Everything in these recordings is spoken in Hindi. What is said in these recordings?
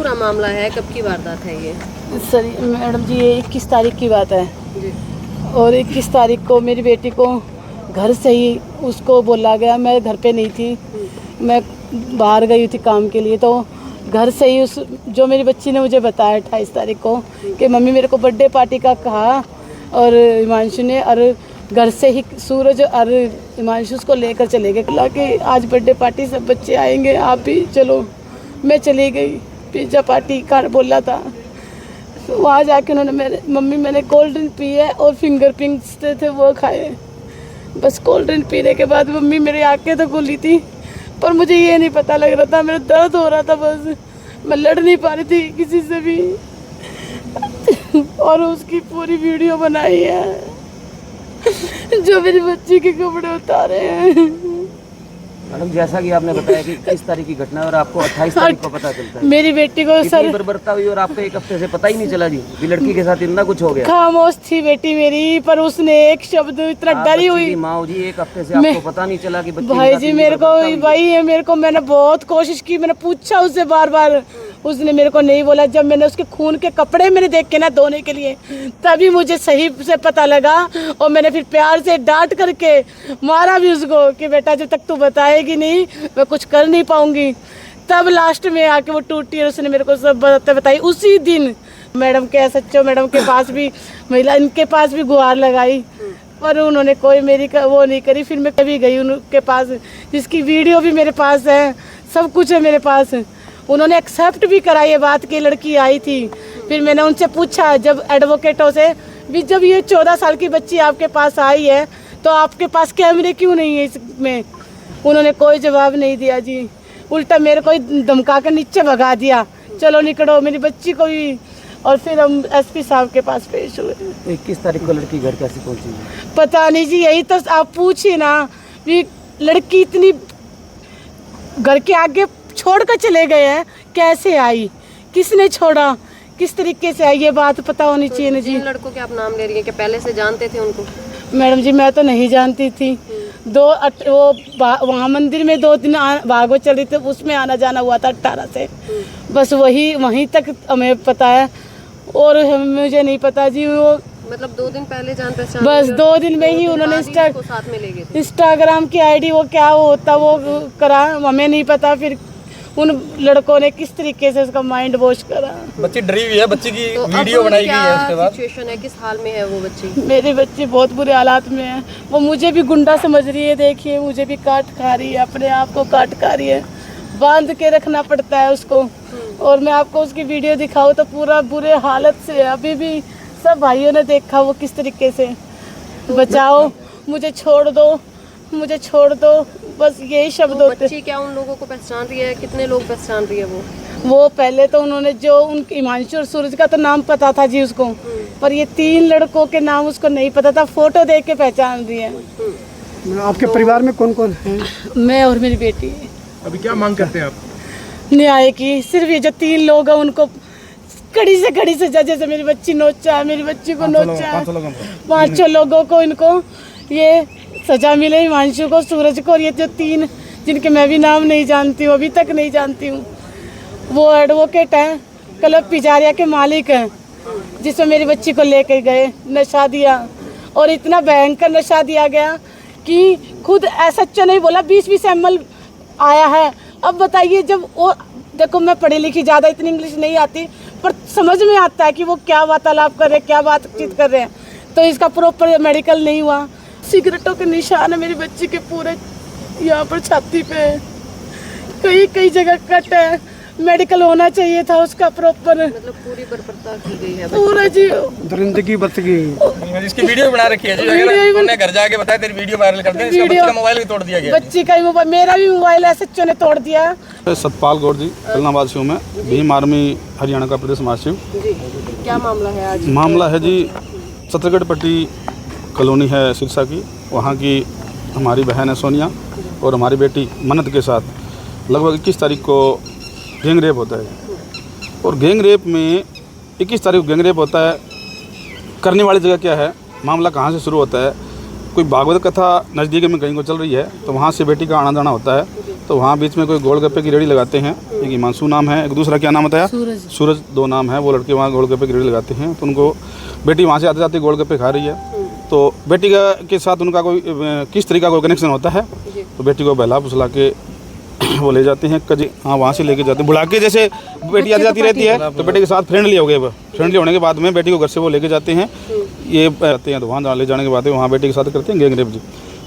पूरा मामला है, कब की वारदात है ये? सर मैडम जी ये 21 तारीख की बात है जी। और 21 तारीख को मेरी बेटी को घर से ही उसको बोला गया, मैं घर पे नहीं थी, मैं बाहर गई थी काम के लिए, तो घर से ही उस जो मेरी बच्ची ने मुझे बताया 28 तारीख को कि मम्मी मेरे को बर्थडे पार्टी का कहा और हिमांशु ने, और घर से ही सूरज और हिमांशु उसको लेकर चले गए, बोला कि आज बर्थडे पार्टी सब बच्चे आएंगे, आप भी चलो। मैं चली गई, पिज्ज़ा पार्टी का बोला था, वहाँ जाके उन्होंने मेरे मम्मी मैंने कोल्ड ड्रिंक पी है और फिंगर पिंग्स थे वो खाए। बस कोल्ड ड्रिंक पीने के बाद मम्मी मेरी आंखें तो खुली थी, पर मुझे ये नहीं पता लग रहा था, मेरा दर्द हो रहा था, बस मैं लड़ नहीं पा रही थी किसी से भी। और उसकी पूरी वीडियो बनाई है जो मेरी बच्ची के कपड़े उतारे हैं। मैडम जैसा कि आपने बताया कि 21 तारीख की घटना है और आपको 28 तारीख को पता चलता है। मेरी बेटी को सर बर्बरता हुई और आपको एक हफ्ते से पता ही नहीं चला जी कि लड़की के साथ इतना कुछ हो गया। खामोश थी बेटी मेरी, पर उसने एक शब्द इतना डरी हुई। माँ जी एक हफ्ते से आपको पता नहीं चला कि बच्ची भाई जी मेरे को मैंने बहुत कोशिश की, मैंने पूछा उससे बार बार, उसने मेरे को नहीं बोला। जब मैंने उसके खून के कपड़े मैंने देखे ना धोने के लिए, तभी मुझे सही से पता लगा और मैंने फिर प्यार से डांट करके मारा भी उसको कि बेटा जब तक तू बताएगी नहीं मैं कुछ कर नहीं पाऊंगी। तब लास्ट में आके वो टूटी और उसने मेरे को सब बातें बताई। उसी दिन मैडम के SHO मैडम के पास भी, महिला इनके पास भी गुहार लगाई, पर उन्होंने कोई मेरी वो नहीं करी। फिर मैं कभी गई उनके पास, जिसकी वीडियो भी मेरे पास है, सब कुछ है मेरे पास। उन्होंने एक्सेप्ट भी करा ये बात कि लड़की आई थी। फिर मैंने उनसे पूछा जब एडवोकेटों से भी, जब ये 14 साल की बच्ची आपके पास आई है तो आपके पास कैमरे क्यों नहीं है इसमें? उन्होंने कोई जवाब नहीं दिया जी, उल्टा मेरे को धमका कर नीचे भगा दिया, चलो निकलो मेरी बच्ची को भी। और फिर हम SP साहब के पास पेश हुए। 21 तारीख को लड़की घर कैसे पहुंची? पता नहीं जी, यही तो आप पूछिए ना, भी लड़की इतनी घर के आगे छोड़ कर चले गए हैं, कैसे आई, किसने छोड़ा, किस तरीके से आई, ये बात पता होनी चाहिए ना जी। जिन लड़कों के आप नाम ले रही हैं, कि पहले से जानते थे उनको? मैडम जी मैं तो नहीं जानती थी। वो वहाँ मंदिर में 2 दिन भागवत चल रही थी, उसमें आना जाना हुआ था 18 से, बस वहीं तक हमें पता है और मुझे नहीं पता जी। वो मतलब 2 दिन पहले जान पहचान, बस 2 दिन में ही उन्होंने साथ में ले गए थे। इंस्टाग्राम की ID वो क्या होता वो करा, हमें नहीं पता। फिर उन लड़कों ने किस तरीके से उसका माइंड वॉश करा। बच्ची डरी हुई है, बच्ची की तो वीडियो बनाई गई है उसके बाद। सिचुएशन है, किस हाल में है वो बच्ची? मेरी बच्ची बहुत बुरे हालात में है, वो मुझे भी गुंडा समझ रही है, देखिए मुझे भी काट खा रही है, अपने आप को काट खा रही है, बांध के रखना पड़ता है उसको। और मैं आपको उसकी वीडियो दिखाऊँ तो पूरा बुरे हालत से है, अभी भी सब भाइयों ने देखा वो किस तरीके से। बचाओ, मुझे छोड़ दो, मुझे छोड़ दो, बस यही शब्द होते। बच्ची क्या उन लोगों को पहचान रही है? कितने लोग पहचान रही है वो पहले तो उन्होंने जो उनके हिमांशु और सूरज का तो नाम पता था जी उसको, पर ये 3 लड़कों के नाम उसको नहीं पता था, फोटो देख के पहचान रही है। आपके परिवार में कौन कौन है? मैं और मेरी बेटी। अभी क्या मांग करते हैं आप? न्याय की। सिर्फ ये जो 3 लोग हैं उनको कड़ी से जैसे मेरी बच्ची नोचा है, मेरी बच्ची को नोचा है, 5 लोगों को इनको ये सजा मिले, हिमांशु को, सूरज को, और ये जो 3 जिनके मैं भी नाम नहीं जानती हूँ, अभी तक नहीं जानती हूँ। वो एडवोकेट हैं, क्लब पिजारिया के मालिक हैं, जिसमें मेरी बच्ची को लेके गए, नशा दिया, और इतना भयंकर नशा दिया गया कि खुद SHO नहीं बोला 20-20 ml आया है। अब बताइए, जब वो देखो मैं पढ़ी लिखी ज़्यादा इतनी इंग्लिश नहीं आती, पर समझ में आता है कि वो क्या वार्तालाप कर रहे हैं, क्या बातचीत कर रहे हैं। तो इसका प्रॉपर मेडिकल नहीं हुआ। सिगरेटों के निशान है मेरी बच्ची के पूरे यहाँ पर छाती पे, कई जगह कट है, मेडिकल होना चाहिए था उसका प्रॉपर। मतलब पूरी बर्बरता की गई है पूरा जी, दरिंदगी बच गई। इसकी वीडियो बना रखी है जी, अगर उन्हें घर जाके बताया तेरी वीडियो वायरल कर दें। इसका बच्ची का मोबाइल भी तोड़ दिया गया। बच्ची का मोबाइल, मेरा भी मोबाइल SHO ने तोड़ दिया। सतपाल गौर जी, इलाहाबाद से हूँ मैं, भीम आर्मी हरियाणा का प्रदेश महासचिव। जी, क्या मामला है आज? मामला है जी सतरगढ़ पट्टी कॉलोनी है सिरसा की, वहाँ की हमारी बहन है सोनिया और हमारी बेटी मन्नत के साथ लगभग 21 तारीख को गैंग रेप होता है। और गैंग रेप में 21 तारीख को गैंग रेप होता है। करने वाली जगह क्या है, मामला कहाँ से शुरू होता है, कोई भागवत कथा नज़दीक में कहीं को चल रही है, तो वहाँ से बेटी का आना जाना होता है। तो वहाँ बीच में कोई गोलगप्पे की रेडी लगाते हैं। एक हिमांशु नाम है, एक दूसरा क्या नाम बताया, सूरज, 2 नाम है। वो लड़के वहाँ गोलगप्पे की रेडी लगाते हैं। तो उनको बेटी वहाँ से आते जाते गोलगप्पे खा रही है, तो बेटी के साथ उनका कोई किस तरीका का कनेक्शन होता है, तो बेटी को बहला फुसला के वो ले जाते हैं कजी, हाँ वहाँ से लेके जाते हैं बुला के। जैसे बेटी आती जाती रहती है तो बेटी के साथ फ्रेंडली हो गए। फ्रेंडली होने के बाद में बेटी को घर से वो लेके जाते हैं, ये आते हैं तो वहाँ ले जाने के बाद वहाँ बेटी के साथ करते हैं गैंग रेप जी।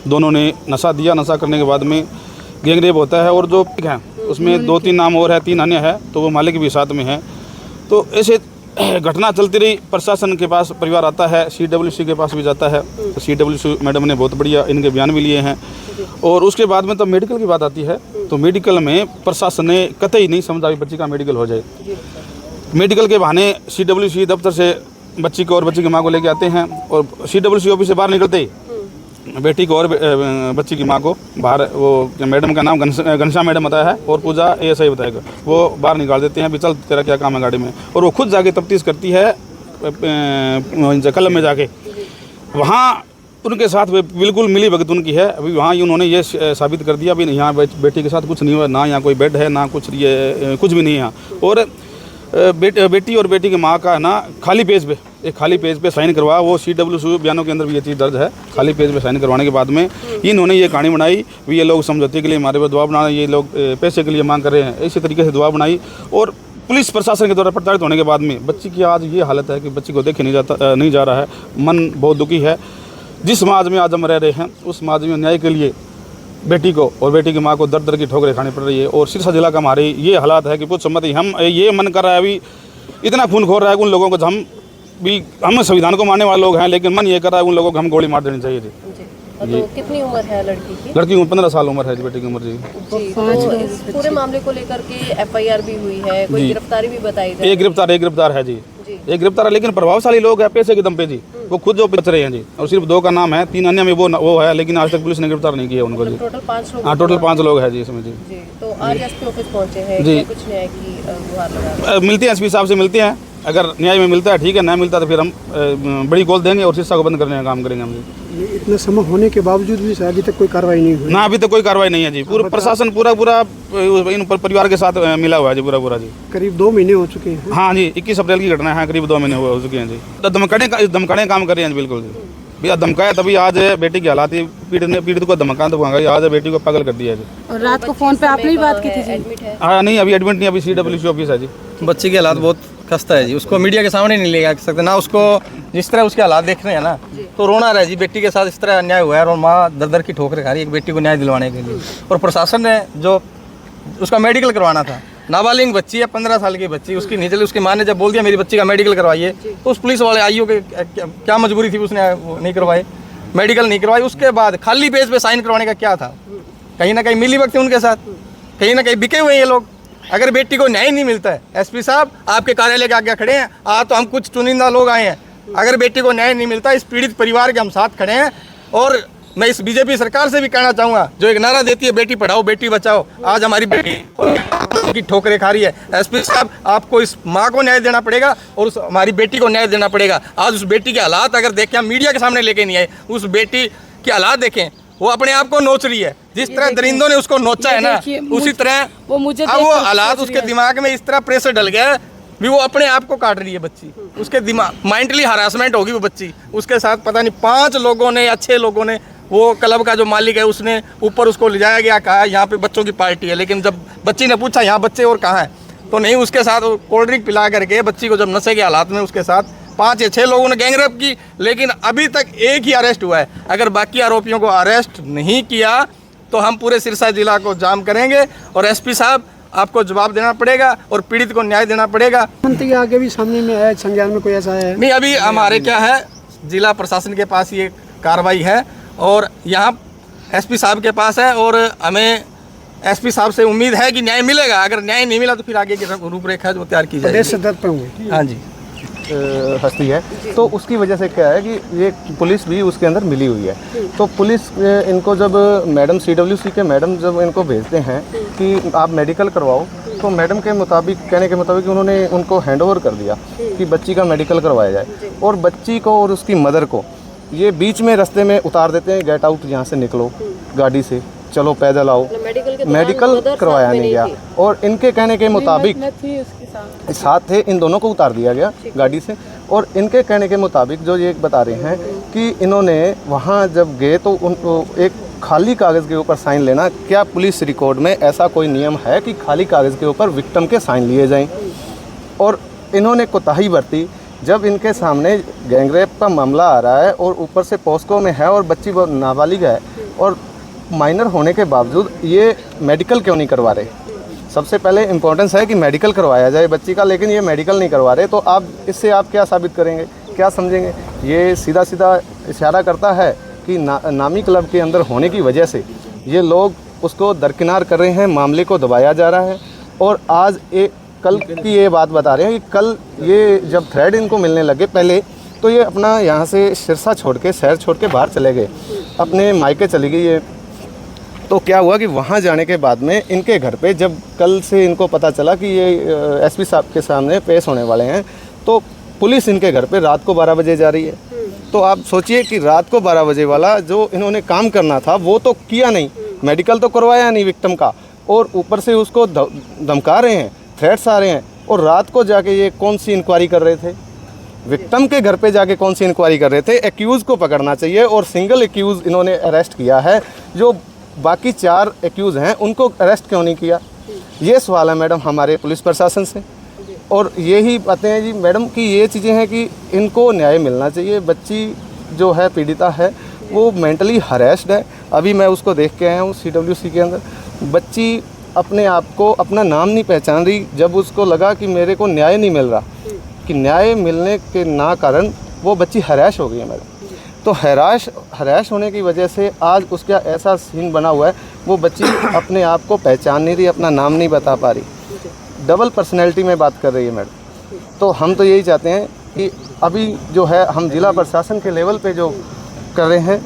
दोनों ने नशा दिया, नशा करने के बाद में गैंग रेप होता है। और जो है उसमें 2-3 नाम और है, 3 अन्य है, तो वो मालिक भी साथ में है। तो ऐसे घटना चलती रही। प्रशासन के पास परिवार आता है, CWC के पास भी जाता है, तो CWC मैडम ने बहुत बढ़िया इनके बयान भी लिए हैं। और उसके बाद में तो मेडिकल की बात आती है, तो मेडिकल में प्रशासन ने कतई नहीं समझा कि बच्ची का मेडिकल हो जाए। मेडिकल के बहाने CWC दफ्तर से बच्ची को और बच्ची की माँ को लेके आते हैं, और CWC ऑफिस से बाहर निकलते ही बेटी को और बच्ची की माँ को बाहर, वो मैडम का नाम घनश्याम मैडम बताया है और पूजा ASI बताएगा, वो बाहर निकाल देते हैं। भी चल तेरा क्या काम है गाड़ी में। और वो खुद जाके तफ्तीश करती है कलम में जाके, वहाँ उनके साथ बिल्कुल मिली भगत उनकी है। अभी वहाँ उन्होंने ये साबित कर दिया भी यहाँ बेटी के साथ कुछ नहीं हुआ, ना यहाँ कोई बेड है, ना कुछ ये कुछ भी नहीं है यहाँ। और बेटी और बेटी की माँ का ना खाली पेज पे, एक खाली पेज पे साइन करवा, वो CWC बयानों के अंदर भी ये चीज़ दर्ज है। खाली पेज पे साइन करवाने के बाद में इन्होंने ये कहानी बनाई भी ये लोग समझौते के लिए हमारे पर दबाव बना रहे हैं, ये लोग पैसे के लिए मांग कर रहे हैं, इसी तरीके से दबाव बनाई। और पुलिस प्रशासन के द्वारा प्रताड़ित होने के बाद में बच्ची की आज ये हालत है कि बच्ची को देखे नहीं जा रहा है। मन बहुत दुखी है। जिस समाज में आज हम रह रहे हैं उस समाज में न्याय के लिए बेटी को और बेटी की माँ को दर दर की ठोकरें खानी पड़ रही है। और सिरसा जिला का हमारे ये हालात है कि कुछ सम्मति हम ये मन कर रहा है, अभी इतना खून खोर रहा है उन लोगों को, हम संविधान को मानने वाले लोग हैं, लेकिन मन ये कर रहा है उन लोगों को हम गोली मार देनी चाहिए जी। तो कितनी उम्र है लड़की की? लड़की की 15 साल उम्र है जी, बेटी की उम्र जी। तो इस पूरे मामले को लेकर के FIR भी हुई है, कोई गिरफ्तारी भी बताई गई? एक गिरफ्तार है जी, एक गिरफ्तार है, लेकिन प्रभावशाली लोग हैं पैसे के दम पे जी, वो खुद जो बच रहे हैं जी। और सिर्फ 2 का नाम है, 3 अन्य में वो है, लेकिन आज तक पुलिस ने गिरफ्तार नहीं किया उनको जी। टोटल 5 लोग? हाँ, टोटल 5 लोग हैं जी इसमें जी। तो आज SP ऑफिस पहुंचे हैं जी, कुछ न्याय की गुहार लगा? मिलते हैं SP साहब से मिलते हैं, अगर न्याय में मिलता है ठीक है, नहीं मिलता तो फिर हम बड़ी कॉल देंगे और सिरसा को बंद करने का काम करेंगे हम जी। इतना समय होने के बावजूद भी अभी तक कोई कार्रवाई नहीं हुई? ना, अभी तक कोई कार्रवाई नहीं है जी। पूरा प्रशासन पूरा इन परिवार के साथ मिला हुआ है जी, पूरा जी। करीब 2 महीने हो चुके हैं। हाँ जी, 21 अप्रैल की घटना है, करीब 2 महीने हो चुके हैं जी। तो धमकाने काम कर रहे हैं बिल्कुल जी। भैया धमकाया तभी आज बेटी की हालात, पीड़ित को धमका आज बेटी को पागल कर दिया जी। और रात को फोन पे आपने ही बात की थी जी? एडमिट है? हाँ नहीं, अभी एडमिट नहीं, अभी CWC ऑफिस है जी। बच्ची के हालात बहुत खस्ता है जी, उसको मीडिया के सामने नहीं ले जा सकते ना, उसको जिस तरह उसके हालात देख रहे हैं ना तो रोना रहा है जी। बेटी के साथ इस तरह अन्याय हुआ है और माँ दर दर की ठोकरें खा रही है एक बेटी को न्याय दिलवाने के लिए। और प्रशासन ने जो उसका मेडिकल करवाना था, नाबालिग बच्ची है, 15 साल की बच्ची, उसकी नहीं चली, उसकी माँ ने जब बोल दिया मेरी बच्ची का मेडिकल करवाइए, तो उस पुलिस वाले आईओ के क्या मजबूरी थी, उसने नहीं करवाई, मेडिकल नहीं करवाई। उसके बाद खाली पेज पे साइन करवाने का क्या था? कहीं ना कहीं मिली भगत है उनके साथ, कहीं ना कहीं बिके हुए हैं ये लोग। अगर बेटी को न्याय नहीं मिलता है, SP साहब आपके कार्यालय के आगे खड़े हैं, आज तो हम कुछ चुनिंदा लोग आए हैं, अगर बेटी को न्याय नहीं मिलता, इस पीड़ित परिवार के हम साथ खड़े हैं। और मैं इस BJP सरकार से भी कहना चाहूँगा, जो एक नारा देती है बेटी पढ़ाओ बेटी बचाओ, आज हमारी बेटी की ठोकरें खा रही है। SP साहब आपको इस माँ को न्याय देना पड़ेगा और उस हमारी बेटी को न्याय देना पड़ेगा। आज उस बेटी के हालात अगर देखें, हम मीडिया के सामने लेके नहीं आए, उस बेटी के हालात देखें, वो अपने आप को नोच रही है, जिस तरह दरिंदों ने उसको नोचा है ना, उसी तरह वो हालात उसके दिमाग में इस तरह प्रेशर डल गया भी वो अपने आप को काट रही है बच्ची। उसके दिमाग मेंटली हरासमेंट होगी वो बच्ची। उसके साथ पता नहीं 5 लोगों ने या 6 लोगों ने, वो क्लब का जो मालिक है उसने ऊपर उसको ले जाया गया, कहा यहाँ पे बच्चों की पार्टी है, लेकिन जब बच्ची ने पूछा यहाँ बच्चे और कहाँ हैं, तो नहीं, उसके साथ कोल्ड ड्रिंक पिला करके बच्ची को जब नशे के हालात में उसके साथ 5 या 6 लोगों ने गैंगरेप की, लेकिन अभी तक एक ही अरेस्ट हुआ है। अगर बाकी आरोपियों को अरेस्ट नहीं किया तो हम पूरे सिरसा जिला को जाम करेंगे और SP साहब आपको जवाब देना पड़ेगा और पीड़ित को न्याय देना पड़ेगा। मंत्री आगे भी सामने में है, संज्ञान में कोई ऐसा है नहीं? अभी हमारे क्या है, जिला प्रशासन के पास ये कार्रवाई है और यहाँ SP साहब के पास है, और हमें SP साहब से उम्मीद है कि न्याय मिलेगा। अगर न्याय नहीं मिला तो फिर आगे की रूपरेखा जो तैयार की जाएगी। हाँ जी, हस्ती है, तो उसकी वजह से क्या है कि ये पुलिस भी उसके अंदर मिली हुई है। तो पुलिस इनको जब मैडम CWC के मैडम जब इनको भेजते हैं कि आप मेडिकल करवाओ, तो मैडम के मुताबिक, कहने के मुताबिक उन्होंने उनको हैंडओवर कर दिया कि बच्ची का मेडिकल करवाया जाए, और बच्ची को और उसकी मदर को ये बीच में रास्ते में उतार देते हैं, गेट आउट, यहाँ से निकलो गाड़ी से, चलो पैदल आओ। मेडिकल के दौरान मेडिकल मदर करवाया साथ में नहीं नहीं गया थी। और इनके कहने के मुताबिक मैं थी उसके साथ। साथ थे, इन दोनों को उतार दिया गया गाड़ी से। और इनके कहने के मुताबिक जो ये बता रहे हैं कि इन्होंने वहाँ जब गए तो उनको एक खाली कागज़ के ऊपर साइन लेना, क्या पुलिस रिकॉर्ड में ऐसा कोई नियम है कि खाली कागज़ के ऊपर विक्टिम के साइन लिए जाएं? और इन्होंने कोताही बरती। जब इनके सामने गैंगरेप का मामला आ रहा है और ऊपर से पॉस्को में है और बच्ची बहुत नाबालिग है और माइनर होने के बावजूद ये मेडिकल क्यों नहीं करवा रहे? सबसे पहले इम्पोर्टेंस है कि मेडिकल करवाया जाए बच्ची का, लेकिन ये मेडिकल नहीं करवा रहे। तो आप इससे आप क्या साबित करेंगे, क्या समझेंगे? ये सीधा सीधा इशारा करता है कि नामी क्लब के अंदर होने की वजह से ये लोग उसको दरकिनार कर रहे हैं, मामले को दबाया जा रहा है। और आज कल की ये बात बता रहे हैं कि कल ये जब थ्रेड इनको मिलने लगे पहले तो ये अपना यहाँ से सिरसा छोड़ के, शहर छोड़ के बाहर चले गए, अपने मायके चली गई ये। तो क्या हुआ कि वहाँ जाने के बाद में इनके घर पे जब कल से इनको पता चला कि ये एसपी साहब के सामने पेश होने वाले हैं, तो पुलिस इनके घर पे रात को 12 बजे जा रही है। तो आप सोचिए कि रात को 12 बजे वाला जो इन्होंने काम करना था वो तो किया नहीं, मेडिकल तो करवाया नहीं विक्टिम का, और ऊपर से उसको धमका रहे हैं, थ्रेट्स आ रहे हैं। और रात को जाके ये कौन सी इंक्वायरी कर रहे थे? विक्टिम के घर पे जाके कौन सी इंक्वायरी कर रहे थे? एक्यूज़ को पकड़ना चाहिए और सिंगल एक्यूज़ इन्होंने अरेस्ट किया है, जो बाकी 4 एक्यूज़ हैं उनको अरेस्ट क्यों नहीं किया? ये सवाल है मैडम हमारे पुलिस प्रशासन से। और यही बातें हैं जी मैडम कि ये चीज़ें हैं कि इनको न्याय मिलना चाहिए। बच्ची जो है पीड़िता है वो मेंटली हरेस्ड है। अभी मैं उसको देख के आया हूँ CWC के अंदर। बच्ची अपने आप को, अपना नाम नहीं पहचान रही। जब उसको लगा कि मेरे को न्याय नहीं मिल रहा, कि न्याय मिलने के ना कारण वो बच्ची हराश हो गई है मैडम। तो हराश होने की वजह से आज उसका ऐसा सीन बना हुआ है, वो बच्ची अपने आप को पहचान नहीं रही, अपना नाम नहीं बता पा रही, डबल पर्सनैलिटी में बात कर रही है मैडम। तो हम तो यही चाहते हैं कि अभी जो है हम जिला प्रशासन के लेवल पे जो कर रहे हैं,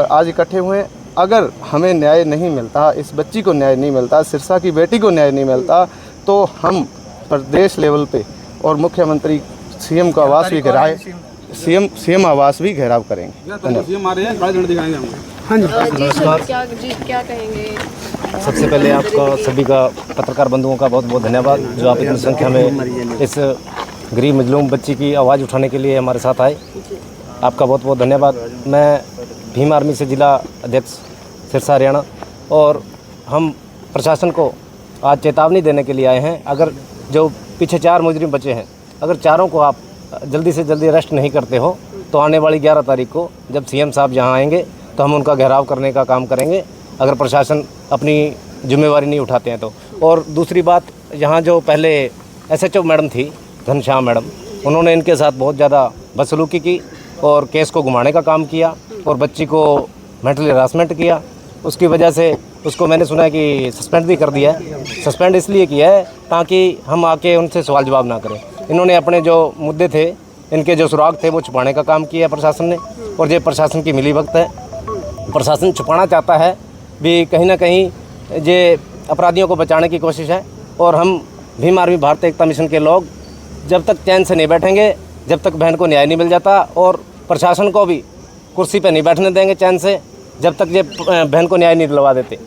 आज इकट्ठे हुए हैं, अगर हमें न्याय नहीं मिलता, इस बच्ची को न्याय नहीं मिलता, सिरसा की बेटी को न्याय नहीं मिलता, तो हम प्रदेश लेवल पे और मुख्यमंत्री सीएम का आवास भी घेराए, सीएम आवास भी घेराव करेंगे। हाँ जी। क्या कहेंगे? सबसे पहले आपका सभी का, पत्रकार बंधुओं का बहुत बहुत धन्यवाद जो आप इतनी संख्या में इस गरीब मजलूम बच्ची की आवाज़ उठाने के लिए हमारे साथ आए। आपका बहुत बहुत धन्यवाद। मैं भीम आर्मी से जिला अध्यक्ष सिरसा हरियाणा, और हम प्रशासन को आज चेतावनी देने के लिए आए हैं। अगर जो पीछे 4 मुजरिम बचे हैं, अगर चारों को आप जल्दी से जल्दी अरेस्ट नहीं करते हो तो आने वाली 11 तारीख को जब सीएम साहब यहाँ आएंगे तो हम उनका घेराव करने का काम करेंगे, अगर प्रशासन अपनी जिम्मेवारी नहीं उठाते हैं तो। और दूसरी बात, यहाँ जो पहले SHO मैडम थी, घनश्याम मैडम, उन्होंने इनके साथ बहुत ज़्यादा बदसलूकी की और केस को घुमाने का काम किया और बच्ची को मेंटली हरासमेंट किया। उसकी वजह से उसको मैंने सुना है कि सस्पेंड भी कर दिया है। सस्पेंड इसलिए किया है ताकि हम आके उनसे सवाल जवाब ना करें। इन्होंने अपने जो मुद्दे थे, इनके जो सुराग थे, वो छुपाने का काम किया प्रशासन ने, और ये प्रशासन की मिलीभगत है। प्रशासन छुपाना चाहता है भी, कहीं ना कहीं ये अपराधियों को बचाने की कोशिश है। और हम भीम आर्मी भारत एकता मिशन के लोग जब तक चैन से नहीं बैठेंगे, जब तक बहन को न्याय नहीं मिल जाता, और प्रशासन को भी कुर्सी पर नहीं बैठने देंगे चैन से जब तक ये बहन को न्याय नहीं दिलवा देते।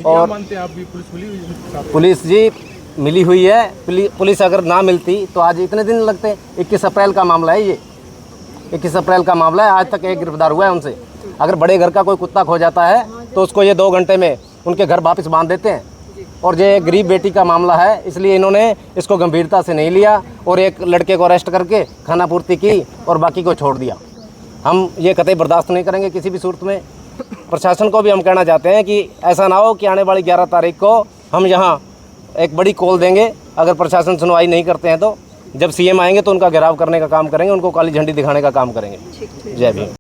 और पुलिस जी मिली हुई है। पुलिस अगर ना मिलती तो आज इतने दिन लगते। 21 अप्रैल का मामला है ये, 21 अप्रैल का मामला है। आज तक एक गिरफ्तार हुआ है उनसे। अगर बड़े घर का कोई कुत्ता खो जाता है तो उसको ये 2 घंटे में उनके घर वापस बांध देते हैं। और ये गरीब बेटी का मामला है, इसलिए इन्होंने इसको गंभीरता से नहीं लिया और एक लड़के को अरेस्ट करके खाना पूर्ति की और बाकी को छोड़ दिया। हम ये कतई बर्दाश्त नहीं करेंगे किसी भी सूरत में। प्रशासन को भी हम कहना चाहते हैं कि ऐसा ना हो कि आने वाली 11 तारीख को हम यहाँ एक बड़ी कॉल देंगे। अगर प्रशासन सुनवाई नहीं करते हैं तो जब सीएम आएंगे तो उनका घेराव करने का काम करेंगे, उनको काली झंडी दिखाने का काम करेंगे। जय भीम।